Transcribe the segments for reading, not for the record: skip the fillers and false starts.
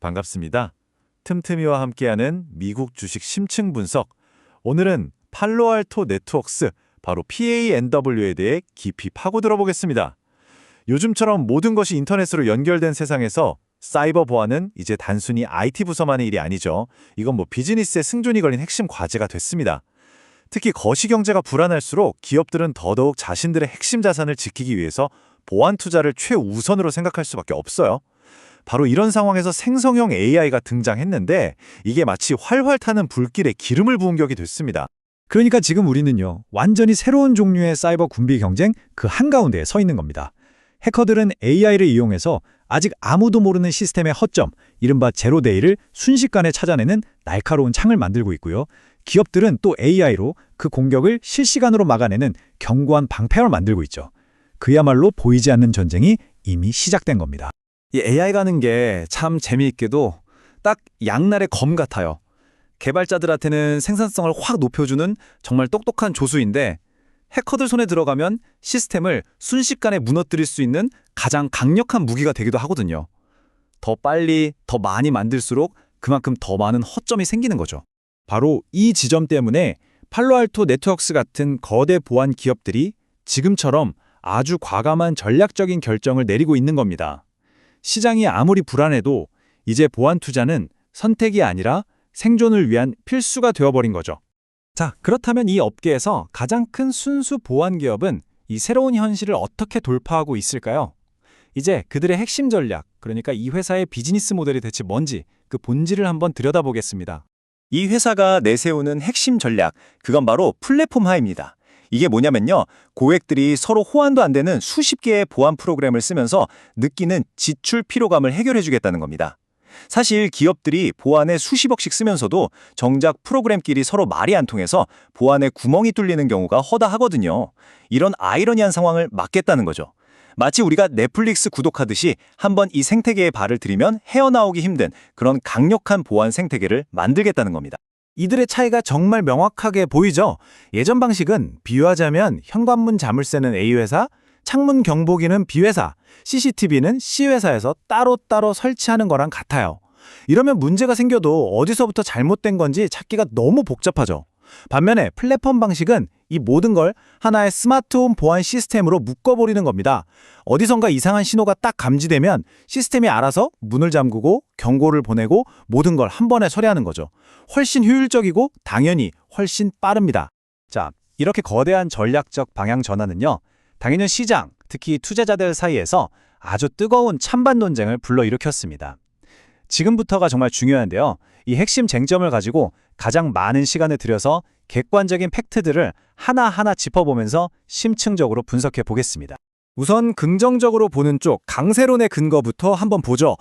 반갑습니다. 틈틈이와 함께하는 미국 주식 심층 분석. 오늘은 팔로알토 네트워크스, 바로 PANW에 대해 깊이 파고 들어보겠습니다. 요즘처럼 모든 것이 인터넷으로 연결된 세상에서 사이버 보안은 이제 단순히 IT 부서만의 일이 아니죠. 이건 비즈니스의 생존이 걸린 핵심 과제가 됐습니다. 특히 거시경제가 불안할수록 기업들은 더더욱 자신들의 핵심 자산을 지키기 위해서 보안 투자를 최우선으로 생각할 수밖에 없어요. 바로 이런 상황에서 생성형 AI가 등장했는데 이게 마치 활활 타는 불길에 기름을 부은 격이 됐습니다. 그러니까 지금 우리는요, 완전히 새로운 종류의 사이버 군비 경쟁 그 한가운데에 서 있는 겁니다. 해커들은 AI를 이용해서 아직 아무도 모르는 시스템의 허점, 이른바 제로데이를 순식간에 찾아내는 날카로운 창을 만들고 있고요. 기업들은 또 AI로 그 공격을 실시간으로 막아내는 견고한 방패를 만들고 있죠. 그야말로 보이지 않는 전쟁이 이미 시작된 겁니다. 이 AI 가는 게 참 재미있게도 딱 양날의 검 같아요. 개발자들한테는 생산성을 확 높여주는 정말 똑똑한 조수인데 해커들 손에 들어가면 시스템을 순식간에 무너뜨릴 수 있는 가장 강력한 무기가 되기도 하거든요. 더 빨리, 더 많이 만들수록 그만큼 더 많은 허점이 생기는 거죠. 바로 이 지점 때문에 팔로알토 네트워크스 같은 거대 보안 기업들이 지금처럼 아주 과감한 전략적인 결정을 내리고 있는 겁니다. 시장이 아무리 불안해도 이제 보안 투자는 선택이 아니라 생존을 위한 필수가 되어버린 거죠. 자, 그렇다면 이 업계에서 가장 큰 순수 보안 기업은 이 새로운 현실을 어떻게 돌파하고 있을까요? 이제 그들의 핵심 전략, 그러니까 이 회사의 비즈니스 모델이 대체 뭔지 그 본질을 한번 들여다보겠습니다. 이 회사가 내세우는 핵심 전략, 그건 바로 플랫폼화입니다. 이게 뭐냐면요, 고객들이 서로 호환도 안 되는 수십 개의 보안 프로그램을 쓰면서 느끼는 지출 피로감을 해결해 주겠다는 겁니다. 사실 기업들이 보안에 수십억씩 쓰면서도 정작 프로그램끼리 서로 말이 안 통해서 보안에 구멍이 뚫리는 경우가 허다하거든요. 이런 아이러니한 상황을 막겠다는 거죠. 마치 우리가 넷플릭스 구독하듯이 한번 이 생태계에 발을 들이면 헤어나오기 힘든 그런 강력한 보안 생태계를 만들겠다는 겁니다. 이들의 차이가 정말 명확하게 보이죠? 예전 방식은 비유하자면 현관문 자물쇠는 A회사, 창문 경보기는 B회사, CCTV는 C회사에서 따로따로 설치하는 거랑 같아요. 이러면 문제가 생겨도 어디서부터 잘못된 건지 찾기가 너무 복잡하죠. 반면에 플랫폼 방식은 이 모든 걸 하나의 스마트홈 보안 시스템으로 묶어버리는 겁니다. 어디선가 이상한 신호가 딱 감지되면 시스템이 알아서 문을 잠그고 경고를 보내고 모든 걸 한 번에 처리하는 거죠. 훨씬 효율적이고 당연히 훨씬 빠릅니다. 자, 이렇게 거대한 전략적 방향 전환은요, 당연히 시장, 특히 투자자들 사이에서 아주 뜨거운 찬반 논쟁을 불러일으켰습니다. 지금부터가 정말 중요한데요. 이 핵심 쟁점을 가지고 가장 많은 시간을 들여서 객관적인 팩트들을 하나하나 짚어보면서 심층적으로 분석해 보겠습니다. 우선 긍정적으로 보는 쪽 강세론의 근거부터 한번 보죠.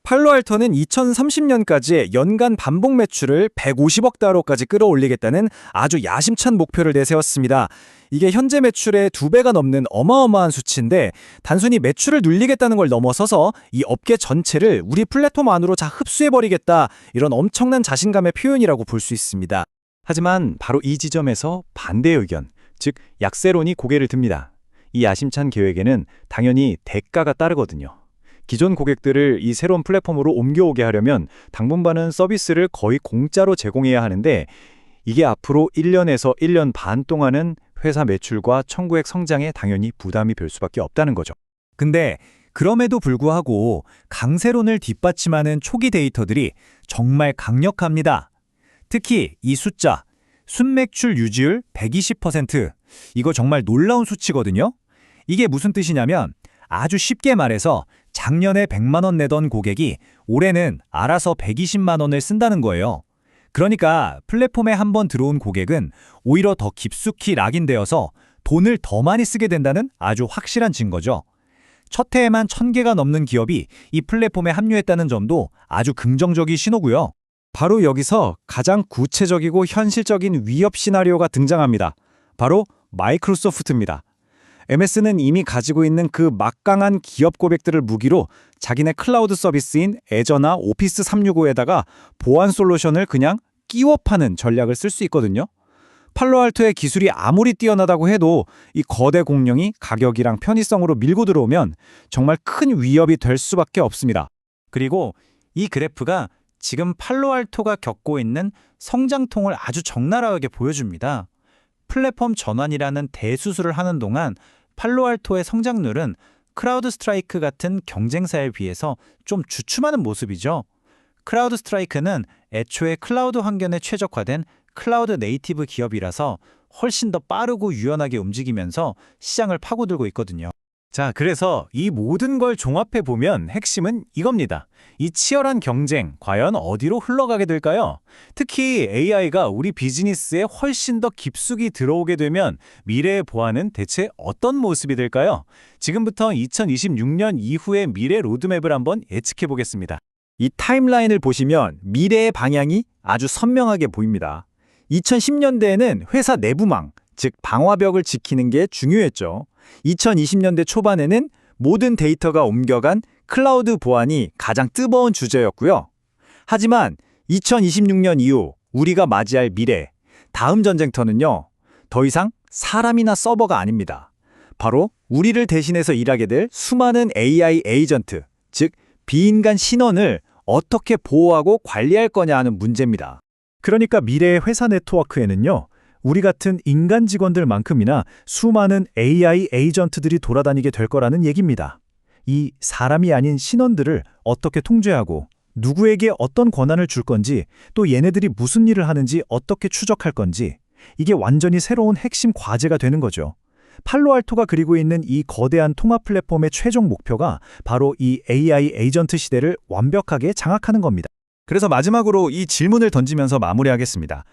팔로알토는 2030년까지 연간 반복 매출을 150억 달러까지 끌어올리겠다는 아주 야심찬 목표를 내세웠습니다. 이게 현재 매출의 2배가 넘는 어마어마한 수치인데 단순히 매출을 늘리겠다는 걸 넘어서서 이 업계 전체를 우리 플랫폼 안으로 다 흡수해버리겠다, 이런 엄청난 자신감의 표현이라고 볼 수 있습니다. 하지만 바로 이 지점에서 반대의 의견, 즉 약세론이 고개를 듭니다. 이 야심찬 계획에는 당연히 대가가 따르거든요. 기존 고객들을 이 새로운 플랫폼으로 옮겨오게 하려면 당분간은 서비스를 거의 공짜로 제공해야 하는데 이게 앞으로 1년에서 1년 반 동안은 회사 매출과 청구액 성장에 당연히 부담이 될 수밖에 없다는 거죠. 근데 그럼에도 불구하고 강세론을 뒷받침하는 초기 데이터들이 정말 강력합니다. 특히 이 숫자, 순매출 유지율 120%, 이거 정말 놀라운 수치거든요. 이게 무슨 뜻이냐면 아주 쉽게 말해서 작년에 100만 원 내던 고객이 올해는 알아서 120만 원을 쓴다는 거예요. 그러니까 플랫폼에 한번 들어온 고객은 오히려 더 깊숙이 락인되어서 돈을 더 많이 쓰게 된다는 아주 확실한 증거죠. 첫 해에만 1000개가 넘는 기업이 이 플랫폼에 합류했다는 점도 아주 긍정적인 신호고요. 바로 여기서 가장 구체적이고 현실적인 위협 시나리오가 등장합니다. 바로 마이크로소프트입니다. MS는 이미 가지고 있는 그 막강한 기업 고객들을 무기로 자기네 클라우드 서비스인 애저나 오피스 365에다가 보안 솔루션을 그냥 끼워 파는 전략을 쓸 수 있거든요. 팔로알토의 기술이 아무리 뛰어나다고 해도 이 거대 공룡이 가격이랑 편의성으로 밀고 들어오면 정말 큰 위협이 될 수밖에 없습니다. 그리고 이 그래프가 지금 팔로알토가 겪고 있는 성장통을 아주 적나라하게 보여줍니다. 플랫폼 전환이라는 대수술을 하는 동안 팔로알토의 성장률은 크라우드 스트라이크 같은 경쟁사에 비해서 좀 주춤하는 모습이죠. 크라우드 스트라이크는 애초에 클라우드 환경에 최적화된 클라우드 네이티브 기업이라서 훨씬 더 빠르고 유연하게 움직이면서 시장을 파고들고 있거든요. 자, 그래서 이 모든 걸 종합해 보면 핵심은 이겁니다. 이 치열한 경쟁, 과연 어디로 흘러가게 될까요? 특히 AI가 우리 비즈니스에 훨씬 더 깊숙이 들어오게 되면 미래의 보안은 대체 어떤 모습이 될까요? 지금부터 2026년 이후의 미래 로드맵을 한번 예측해 보겠습니다. 이 타임라인을 보시면 미래의 방향이 아주 선명하게 보입니다. 2010년대에는 회사 내부망, 즉 방화벽을 지키는 게 중요했죠. 2020년대 초반에는 모든 데이터가 옮겨간 클라우드 보안이 가장 뜨거운 주제였고요. 하지만 2026년 이후 우리가 맞이할 미래, 다음 전쟁터는요, 더 이상 사람이나 서버가 아닙니다. 바로 우리를 대신해서 일하게 될 수많은 AI 에이전트, 즉 비인간 신원을 어떻게 보호하고 관리할 거냐 하는 문제입니다. 그러니까 미래의 회사 네트워크에는요, 우리 같은 인간 직원들만큼이나 수많은 AI 에이전트들이 돌아다니게 될 거라는 얘기입니다. 이 사람이 아닌 신원들을 어떻게 통제하고 누구에게 어떤 권한을 줄 건지, 또 얘네들이 무슨 일을 하는지 어떻게 추적할 건지, 이게 완전히 새로운 핵심 과제가 되는 거죠. 팔로알토가 그리고 있는 이 거대한 통합 플랫폼의 최종 목표가 바로 이 AI 에이전트 시대를 완벽하게 장악하는 겁니다. 그래서 마지막으로 이 질문을 던지면서 마무리하겠습니다.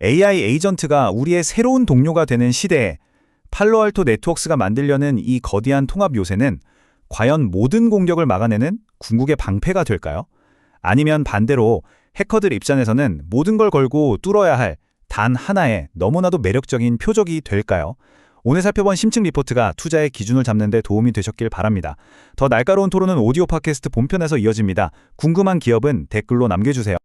AI 에이전트가 우리의 새로운 동료가 되는 시대에 팔로알토 네트워크스가 만들려는 이 거대한 통합 요새는 과연 모든 공격을 막아내는 궁극의 방패가 될까요? 아니면 반대로 해커들 입장에서는 모든 걸 걸고 뚫어야 할 단 하나의 너무나도 매력적인 표적이 될까요? 오늘 살펴본 심층 리포트가 투자의 기준을 잡는 데 도움이 되셨길 바랍니다. 더 날카로운 토론은 오디오 팟캐스트 본편에서 이어집니다. 궁금한 기업은 댓글로 남겨주세요.